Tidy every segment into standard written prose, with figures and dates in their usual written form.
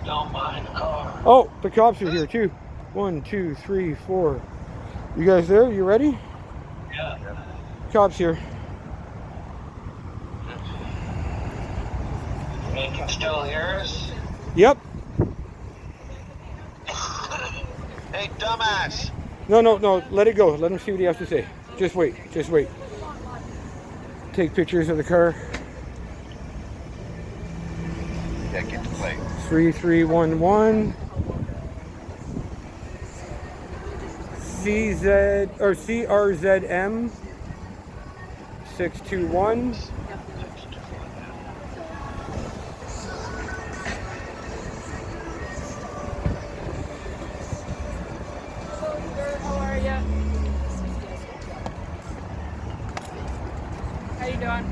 Don't mind the car. Oh, the cops are here too. 1, 2, 3, 4. You guys there? You ready? Yeah. Cops here. You can still hear us? Yep. Hey, dumbass. No. Let it go. Let him see what he has to say. Just wait. Take pictures of the car. Yeah, get the plate. 3311 CZ or CRZM 621. How are you? How you doing?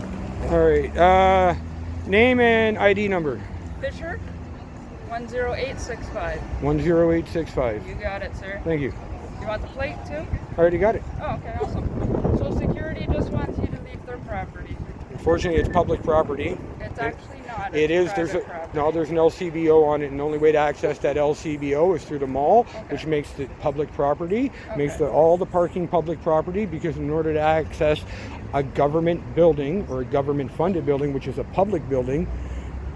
All right. Name and ID number. Fisher, 10865. 10865. You got it, sir. Thank you. You want the plate too? I already got it. Oh, okay, awesome. So security just wants you to leave their property. Unfortunately, it's public property. It's actually not. It is. There's There's an LCBO on it, and the only way to access that LCBO is through the mall, which makes it public property, makes all the parking public property, because in order to access a government building or a government-funded building, which is a public building,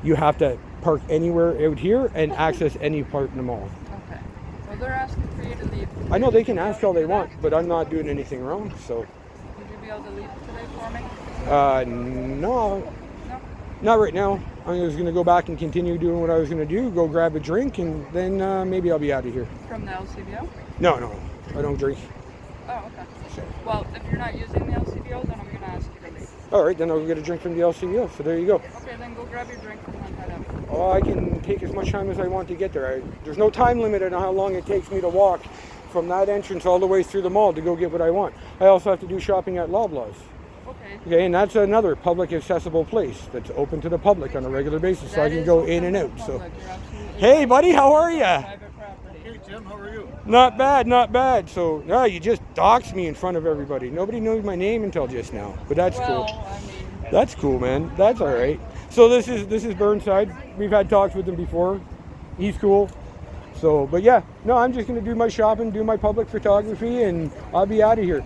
you have to park anywhere out here and access any part in the mall. Okay. So they're asking for you to leave. I know they can ask all they want, but I'm not doing anything wrong, so. Would you be able to leave today for me? No. Not right now. I was going to go back and continue doing what I was going to do, go grab a drink, and then maybe I'll be out of here. From the LCBO? No, I don't drink. Oh, okay. Well, if you're not using the LCBO, then I'm going to ask you to leave. All right, then I'll get a drink from the LCBO, so there you go. Okay, then go grab your drink and then head out. Oh, I can take as much time as I want to get there. There's no time limit on how long it takes me to walk from that entrance all the way through the mall to go get what I want. I also have to do shopping at Loblaws. Okay, and that's another public accessible place that's open to the public on a regular basis, so I can go in and out. So, hey buddy, how are you? Hey Jim, how are you? Not bad. So, no, you just doxed me in front of everybody. Nobody knew my name until just now, but that's cool. That's cool, man. That's all right. So this is Burnside. We've had talks with him before. He's cool. So, but yeah, no, I'm just gonna do my shopping, do my public photography, and I'll be out of here.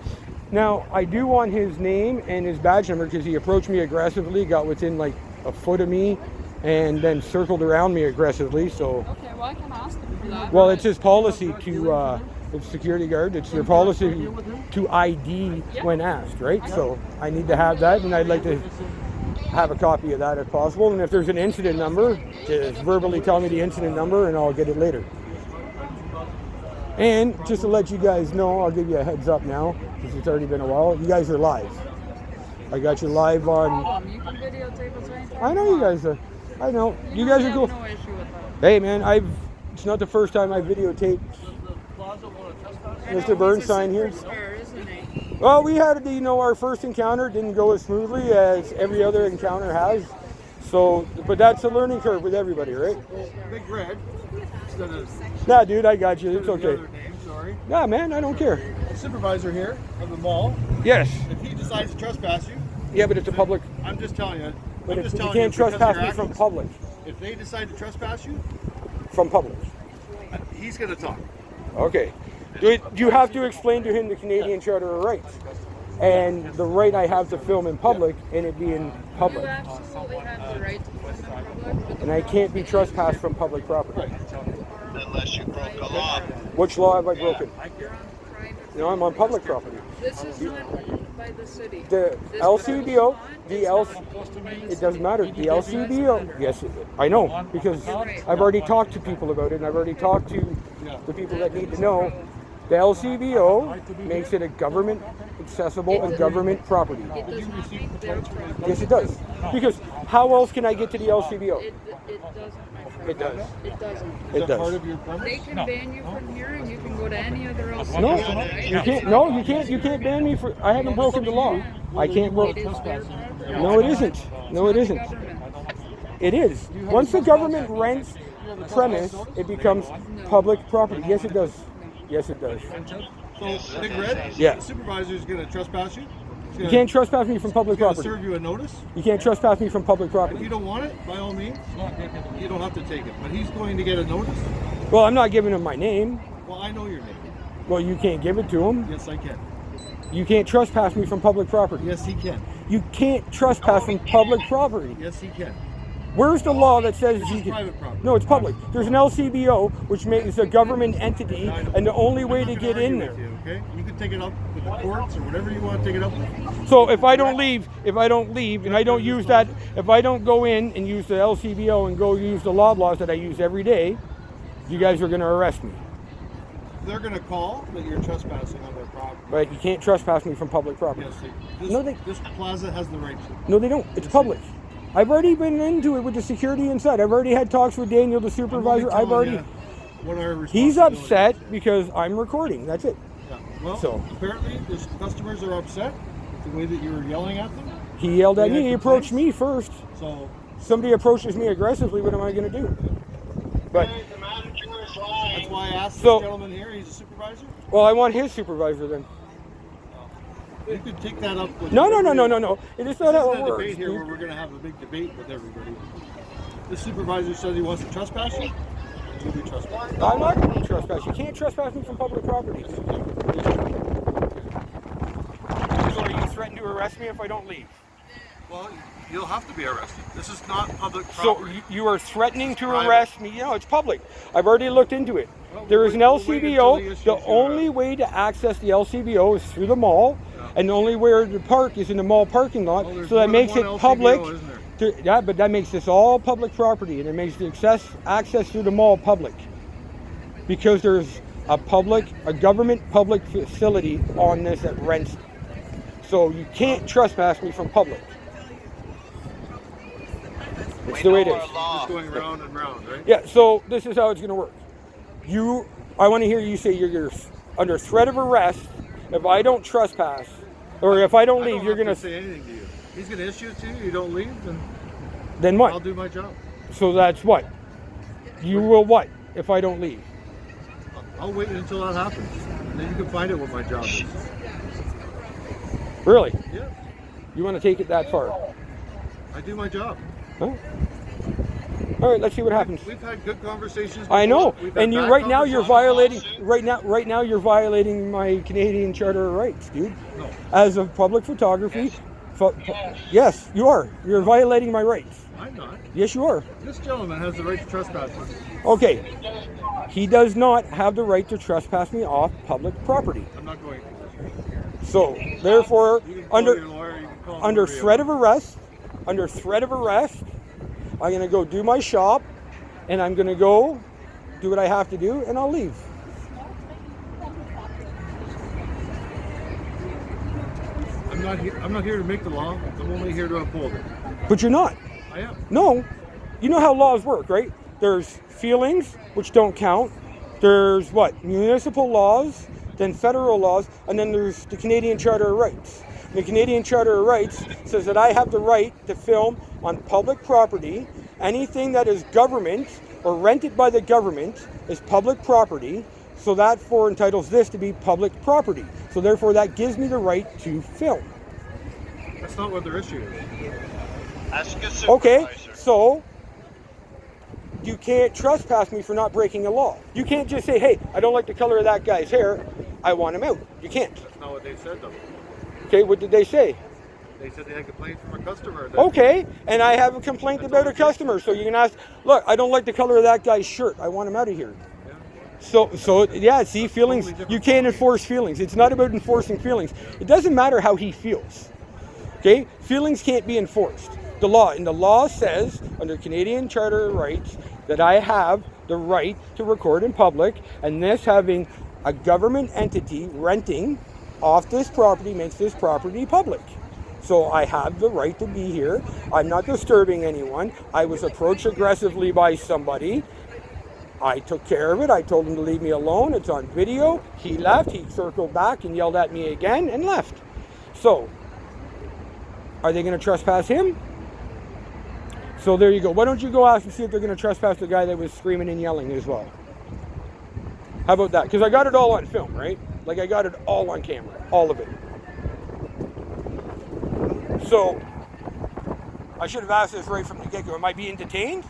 Now, I do want his name and his badge number because he approached me aggressively, got within like a foot of me, and then circled around me aggressively. So, okay, well, I can ask him for that. well, it's his policy to, the security guard, it's their policy to ID when asked, right? So, I need to have that, and I'd like to have a copy of that if possible. And if there's an incident number, just verbally tell me the incident number, and I'll get it later. And just to let you guys know, I'll give you a heads up now, because it's already been a while. You guys are live. I got you live on. You can videotape us anytime. I know you guys are. I know. You guys are cool. No issue with that. Hey man, it's not the first time I videotaped Mr. Burnside here. Well, we had, our first encounter didn't go as smoothly as every other encounter has. So, but that's a learning curve with everybody, right? Big Greg. Nah, dude, I got you. It's okay. Sorry. Nah, man, I don't care. Supervisor here of the mall. Yes. If he decides to trespass you. Yeah, but it's a public. I'm just telling you. But you can't trespass me from public. If they decide to trespass you. From public. He's going to talk. Okay. Do you have to explain to him the Canadian Charter of Rights and the right I have to film in public and it be in public? You absolutely have the right to film in public. And I can't be trespassed from public property. Unless you broke a law. Which law have I broken? You're on private. No, I'm on public property. This is not owned by the city. The LCBO, it doesn't matter. The LCBO, yes, I know, because I've already talked to people about it, and I've already talked to the people that need to know. The LCBO makes it a government accessible and government property. It does not make their property. Yes, it does. Because how else can I get to the LCBO? It doesn't, my friend. It does. It doesn't. It does. They can ban you from here, and you can go to any other LCBO. No, you can't. No, you can't. You can't ban me for. I haven't broken the law. I can't broke. It is their property. No, it isn't. No, it isn't. It is. Once the government rents premise, it becomes public property. Yes, it does. Yes, it does. So, Big Red, Yeah. the supervisor is going to trespass you. You can't trespass me from public He's gonna property. serve you a notice. You can't trespass me from public If you property. don't want it, by all means, you don't have to take it. But he's going to get a notice. Well, I'm not giving him my name. Well, I know your name. Well, you can't give it to him. Yes, I can. You can't trespass me from public property. Yes, he can. You can't trespass from public property. Yes, he can. Where's the law that says This you is can? private property. No, it's public. There's an LCBO, which is a government entity, and the only way I'm to not gonna get in argue there. with you, okay? You can take it up with the courts or whatever you want to take it up with. So if I don't leave, and I don't use that, if I don't go in and use the LCBO and go use the laws that I use every day, you guys are going to arrest me. They're going to call that you're trespassing on their property. But you can't trespass me from public property. Yes, this plaza has the right to. No, they don't. It's public. I've already been into it with the security inside. I've already had talks with Daniel, the supervisor. I'm only telling you what our He's responsibility upset is. because I'm recording. That's it. Yeah. Well, So- apparently, there's customers are upset with the way that you were yelling at them. He yelled at They had me. He approached complaints? me first. So, Somebody approaches me aggressively. What am I going to do? But Hey, the manager is lying. that's why I asked So- this gentleman here. He's a supervisor. well, I want his supervisor then. You could take that up with. No. It is This not how it isn't works. a debate here where dude. we're going to have a big debate with everybody. The supervisor said he wants to trespass you. You'll be trespassed. I'm not going to trespass. You can't trespass me from public property. So are you threatening to arrest me if I don't leave? Well, you'll have to be arrested. This is not public So property. you are threatening to Private. arrest me? No, it's public. I've already looked into it. Well, There is an we'll wait until he LCBO. issues The your only arrest. way to access the LCBO is through the mall, and the only way to park is in the mall parking lot. Well, there's So that more than makes one it LCBO, public. isn't there? Yeah, but that makes this all public property, and it makes the access through the mall public because there's a government public facility on this that rents. So you can't trespass me from public. It's the way it is. Just going round and round, right? Yeah, so this is how it's going to work. I want to hear you say you're under threat of arrest if I don't trespass, or if I don't leave, you're going to to. say anything to you. He's going to issue it to you. You don't leave, then Then I'll what? do my job. So that's what? You will what if I don't leave? I'll wait until that happens. And then you can find out what my job is. Really? Yeah, You want to take it that far? I do my job. Huh? All right, let's see what happens. We've had good conversations. I know, before. We've had and you bad right now you're conversations. violating right now you're violating my Canadian Charter of Rights, dude. No. As of public photography, yes, you are. You're violating my rights. I'm not. Yes, you are. This gentleman has the right to trespass me. Okay, he does not have the right to trespass me off public property. I'm not going to. So, therefore, You can call your lawyer, you can call under whoever you threat of want. arrest, I'm going to go do my shop, and I'm going to go do what I have to do, and I'll leave. I'm not here to make the law. I'm only here to uphold it. But you're not. I am. No. You know how laws work, right? There's feelings, which don't count. There's what? Municipal laws, then federal laws, and then there's the Canadian Charter of Rights. The Canadian Charter of Rights says that I have the right to film on public property. Anything that is government or rented by the government is public property. So that entitles this to be public property. So therefore that gives me the right to film. That's not what their issue is. Ask a supervisor. Okay, so you can't trespass me for not breaking a law. You can't just say, hey, I don't like the color of that guy's hair. I want him out. You can't. That's not what they said, though. Okay, what did they say? They said they had complaints from a customer. That Okay, and I have a complaint That's about all a it takes. customer. So you can ask, look, I don't like the color of that guy's shirt. I want him out of here. Yeah. So yeah, see, feelings, totally different you can't enforce feelings. It's not about enforcing feelings. It doesn't matter how he feels. Okay? Feelings can't be enforced. The law says, under Canadian Charter of Rights, that I have the right to record in public, and this having a government entity renting off this property makes this property public. So I have the right to be here. I'm not disturbing anyone. I was approached aggressively by somebody. I took care of it. I told him to leave me alone. It's on video. He left. He circled back and yelled at me again and left. So, are they going to trespass him? So there you go. Why don't you go ask and see if they're going to trespass the guy that was screaming and yelling as well? How about that? Because I got it all on film, right? Like I got it all on camera. All of it. So I should have asked this right from the get-go. Am I being detained?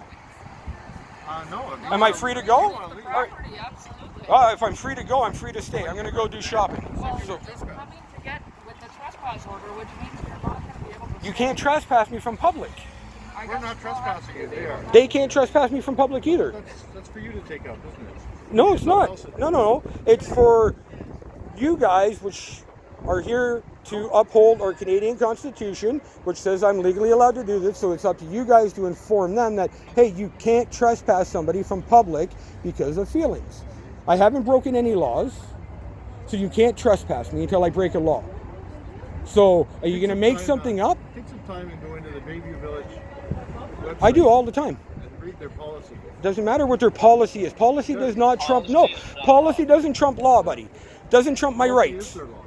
No. Am I free to go? Property, absolutely. If I'm free to go, I'm free to stay. I'm going to go do shopping. Well, So it's coming to get with the trespass order, which means you're not going to be able to. you can't trespass me from public. We're not trespassing you. They are. They can't trespass me from public either. That's for you to take up, isn't it? No, it's not. No. It's for you guys, which are here to uphold our Canadian Constitution, which says I'm legally allowed to do this. So it's up to you guys to inform them that, hey, you can't trespass somebody from public because of feelings. I haven't broken any laws, so you can't trespass me until I break a law. So are you going to make something up? Take some time and go into the Bayview Village website. I do all the time. And read their policy. Doesn't matter what their policy is. Policy does not trump. No, policy doesn't trump law, buddy. Doesn't trump my Policy rights. is their law.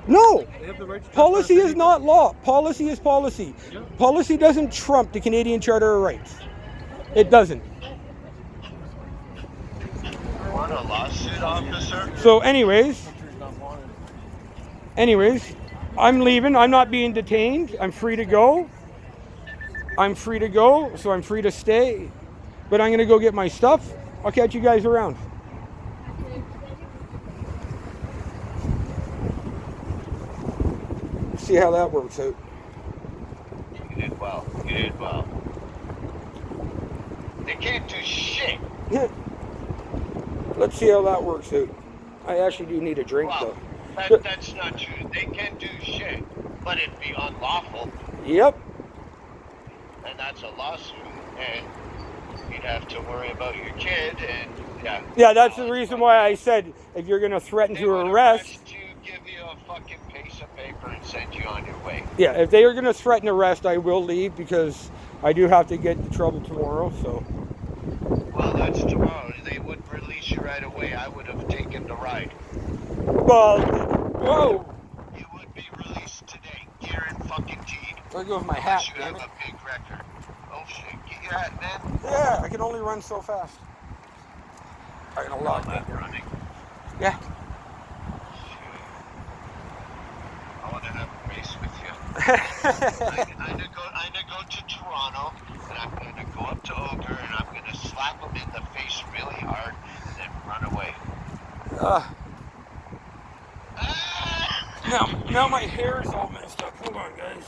No. They have the right to Policy trespass is not law. Policy is policy. Yeah. Policy doesn't trump the Canadian Charter of Rights. It doesn't. Want a lawsuit, officer? So anyways, I'm leaving. I'm not being detained. I'm free to go. So I'm free to stay. But I'm going to go get my stuff. I'll catch you guys around. See how that works out. You did well. They can't do shit. Yeah. Let's see how that works out. I actually do need a drink, Well, though. that's not true. They can't do shit, but it'd be unlawful, Yep. and that's a lawsuit, and you'd have to worry about your kid, and yeah. Yeah, that's the reason why I said if you're going to threaten They to would arrest. you, give you a fucking piece of paper, and send you on your way. Yeah, if they are going to threaten arrest, I will leave because I do have to get into trouble tomorrow. So. Well, that's tomorrow. They wouldn't release you right away. I would have taken the ride. Well, whoa. You would be released today, guaranteed. There goes my hat. Unless you Damn have it. a big record. Oh shit, get your hat, man. Yeah, I can only run so fast. I'm going to lock All that. that running. Yeah. I want to have a race with you. I'm gonna go to Toronto, and I'm gonna go up to Ogre, and I'm gonna slap him in the face really hard, and then run away. Now my hair is all messed up. Hold on, guys.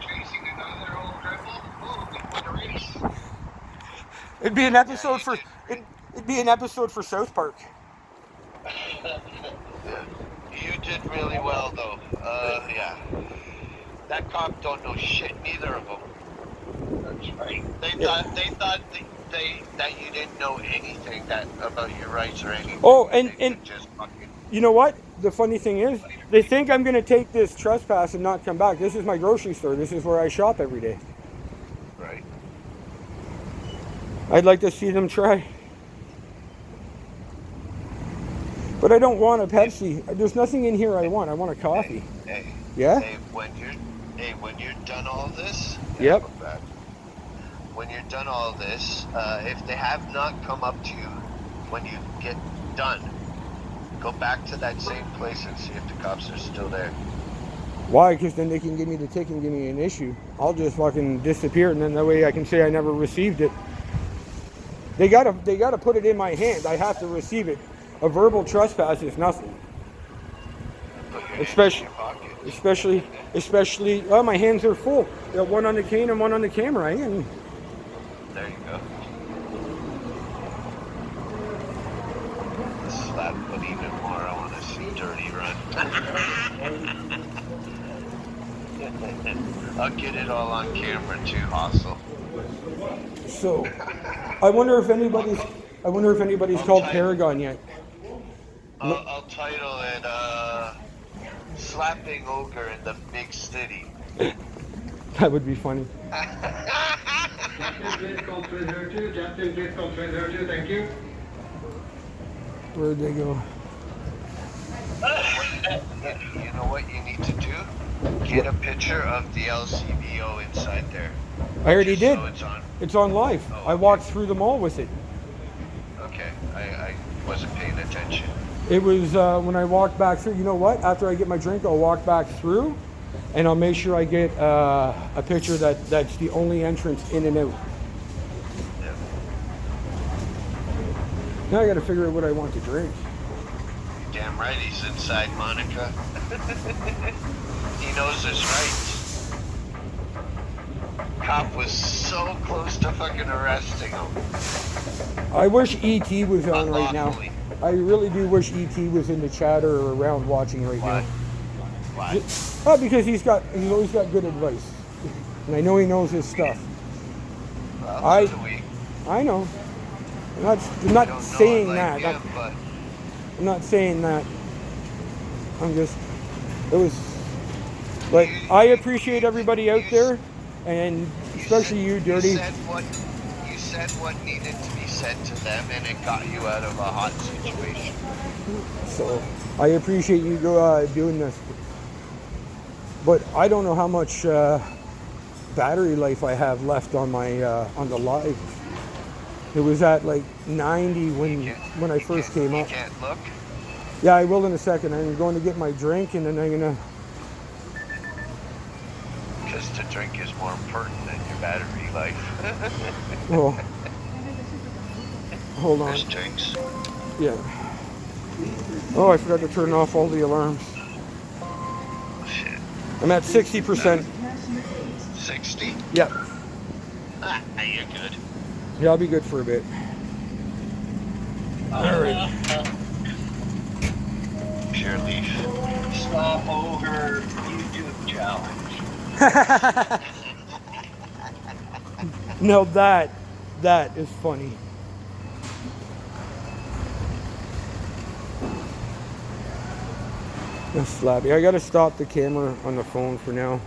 Chasing another old rebel? Oh, we won a race. It'd be an episode for it'd be an episode for South Park. You did really well, though. Yeah. That cop don't know shit, neither of them. That's right. They thought that you didn't know anything about your rights or anything. Oh, They and could just fucking. you know what? The funny thing is, they think I'm going to take this trespass and not come back. This is my grocery store. This is where I shop every day. Right. I'd like to see them try. But I don't want a Pepsi. There's nothing in here I want. I want a coffee. Hey. Yeah? Hey, when you're done all this. Yep. Go back. When you're done all this, if they have not come up to you when you get done, go back to that same place and see if the cops are still there. Why? Because then they can give me the ticket and give me an issue. I'll just fucking disappear, and then that way I can say I never received it. They gotta put it in my hand. I have to receive it. A verbal trespass is nothing. Put your hands in your pocket. Especially. Oh, my hands are full. Got one on the cane and one on the camera. And There you go. Slap, but even more. I want to see Dirty run. I'll get it all on camera too, Hustle. so, I wonder if anybody's called Paragon yet. I'll title it Slapping Ogre in the Big City. That would be funny. Thank you. Where'd they go? You know what you need to do? Get a picture of the LCBO inside there. I already Just did. So it's on. It's on live. Oh, I walked through the mall with it. Okay. wasn't paying attention. It was when I walked back through. You know what? After I get my drink, I'll walk back through, and I'll make sure I get a picture that's the only entrance in and out. Yeah. Now I got to figure out what I want to drink. You're damn right he's inside, Monica. He knows his rights. Cop was so close to fucking arresting him. I wish ET was on right now. Unlawfully. I really do wish ET was in the chat or around watching right Why? now. Why? Oh, because he's always got good advice, and I know he knows his stuff. Well, so do we. I know. I'm I not don't know saying it like that. him, but I'm not saying that. I'm just. It was. But I appreciate everybody out there, and especially you, Dirty. You said what needed to be said to them, and it got you out of a hot situation. So I appreciate you doing this. But I don't know how much battery life I have left on my on the live. It was at like 90 when I first came up. You can't look. Yeah, I will in a second. I'm going to get my drink, and then I'm gonna. Because to drink is more important than your battery life. Oh, hold on. There's drinks. Yeah. Oh, I forgot to turn off all the alarms. Shit. I'm at 60%. 60? Yeah. Ah, you're good. Yeah, I'll be good for a bit. All right. Pure leaf. Stop over YouTube challenge. No, that is funny. That's slappy. I gotta stop the camera on the phone for now.